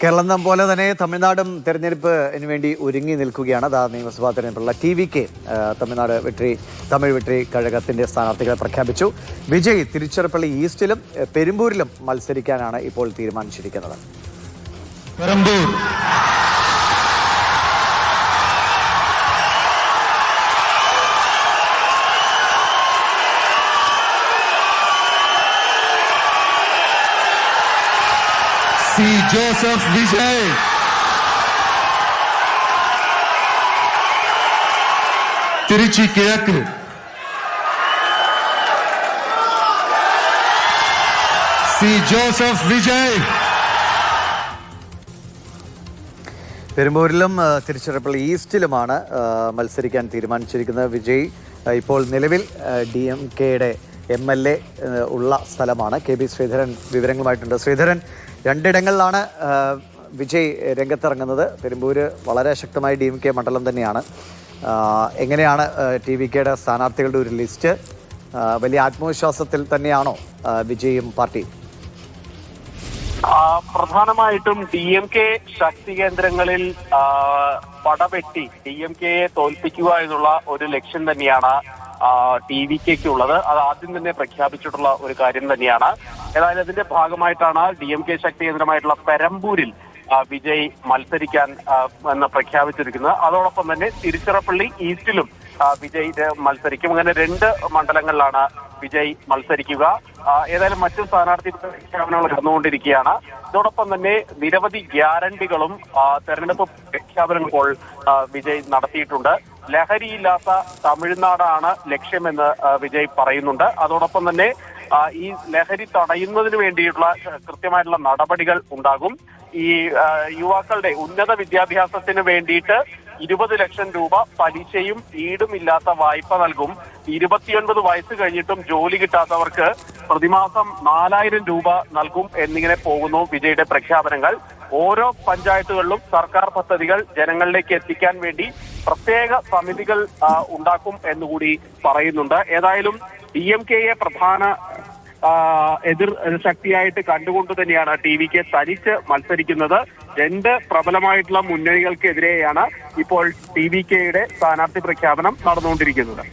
കേരളം പോലെ തന്നെ തമിഴ്നാടും തെരഞ്ഞെടുപ്പിന് വേണ്ടി ഒരുങ്ങി നിൽക്കുകയാണ്. നിയമസഭാ തെരഞ്ഞെടുപ്പുള്ള TVK തമിഴ്നാട് തമിഴ് വെട്രി കഴകത്തിന്റെ സ്ഥാനാർത്ഥികളെ പ്രഖ്യാപിച്ചു. വിജയ് തിരുച്ചിറപ്പള്ളി ഈസ്റ്റിലും പെരുമ്പൂരിലും മത്സരിക്കാനാണ് ഇപ്പോൾ തീരുമാനിച്ചിരിക്കുന്നത്. C. Joseph Vijay. Tiruchi Kiഴக்கு. C. Joseph Vijay. പെരുമ്പൂരിലും Tiruchirappalli ഈസ്റ്റിലുമാണ് മത്സരിക്കാൻ തീരുമാനിച്ചിരിക്കുന്നത്. വിജയ് ഇപ്പോൾ നിലവിൽ DMKയുടെ MLA ഉള്ള സ്ഥലമാണ്. KB ശ്രീധരൻ വിവരങ്ങളുമായിട്ടുണ്ട്. ശ്രീധരൻ, രണ്ടിടങ്ങളിലാണ് വിജയ് രംഗത്തിറങ്ങുന്നത്. പെരുമ്പൂര് വളരെ ശക്തമായ DMK മണ്ഡലം തന്നെയാണ്. എങ്ങനെയാണ് TVKയുടെ സ്ഥാനാർത്ഥികളുടെ ഒരു ലിസ്റ്റ്? വലിയ ആത്മവിശ്വാസത്തിൽ തന്നെയാണോ വിജയും പാർട്ടിയും? പ്രധാനമായിട്ടും DMK ശക്തി കേന്ദ്രങ്ങളിൽ പടവെട്ടി DMKയെ തോൽപ്പിക്കുക എന്നുള്ള ഒരു ലക്ഷ്യം തന്നെയാണ് TVKയ്ക്ക് ഉള്ളത്. അത് ആദ്യം തന്നെ പ്രഖ്യാപിച്ചിട്ടുള്ള ഒരു കാര്യം തന്നെയാണ്. ഏതായാലും അതിന്റെ ഭാഗമായിട്ടാണ് DMK ശക്തി കേന്ദ്രമായിട്ടുള്ള പെരമ്പൂരിൽ വിജയ് മത്സരിക്കാൻ എന്ന് പ്രഖ്യാപിച്ചിരിക്കുന്നത്. അതോടൊപ്പം തന്നെ തിരുച്ചിറപ്പള്ളി ഈസ്റ്റിലും വിജയ് മത്സരിക്കും. അങ്ങനെ 2 മണ്ഡലങ്ങളിലാണ് വിജയ് മത്സരിക്കുക. ഏതായാലും മറ്റു സ്ഥാനാർത്ഥി പ്രഖ്യാപനങ്ങൾ നടന്നുകൊണ്ടിരിക്കുകയാണ്. ഇതോടൊപ്പം തന്നെ നിരവധി ഗ്യാരണ്ടികളും തെരഞ്ഞെടുപ്പ് പ്രഖ്യാപനങ്ങൾ വിജയ് നടത്തിയിട്ടുണ്ട്. ലഹരിയില്ലാത്ത തമിഴ്നാടാണ് ലക്ഷ്യമെന്ന് വിജയ് പറയുന്നുണ്ട്. അതോടൊപ്പം തന്നെ ഈ ലഹരി തടയുന്നതിന് വേണ്ടിയിട്ടുള്ള കൃത്യമായിട്ടുള്ള നടപടികൾ ഉണ്ടാകും. ഈ യുവാക്കളുടെ ഉന്നത വിദ്യാഭ്യാസത്തിന് വേണ്ടിയിട്ട് 20 ലക്ഷം രൂപ പലിശയും ഈടുമില്ലാത്ത വായ്പ നൽകും. 29 വയസ്സ് കഴിഞ്ഞിട്ടും ജോലി കിട്ടാത്തവർക്ക് പ്രതിമാസം 4000 രൂപ നൽകും എന്നിങ്ങനെ പോകുന്നു വിജയുടെ പ്രഖ്യാപനങ്ങൾ. ഓരോ പഞ്ചായത്തുകളിലും സർക്കാർ പദ്ധതികൾ ജനങ്ങളിലേക്ക് എത്തിക്കാൻ വേണ്ടി പ്രത്യേക സമിതികൾ ഉണ്ടാക്കും എന്നുകൂടി പറയുന്നുണ്ട്. ഏതായാലും DMKയെ പ്രധാന എതിർ ശക്തിയായിട്ട് കണ്ടുകൊണ്ട് തന്നെയാണ് TVK തനിച്ച് മത്സരിക്കുന്നത്. 2 പ്രബലമായിട്ടുള്ള മുന്നണികൾക്കെതിരെയാണ് ഇപ്പോൾ TVKയുടെ സ്ഥാനാർത്ഥി പ്രഖ്യാപനം നടന്നുകൊണ്ടിരിക്കുന്നത്.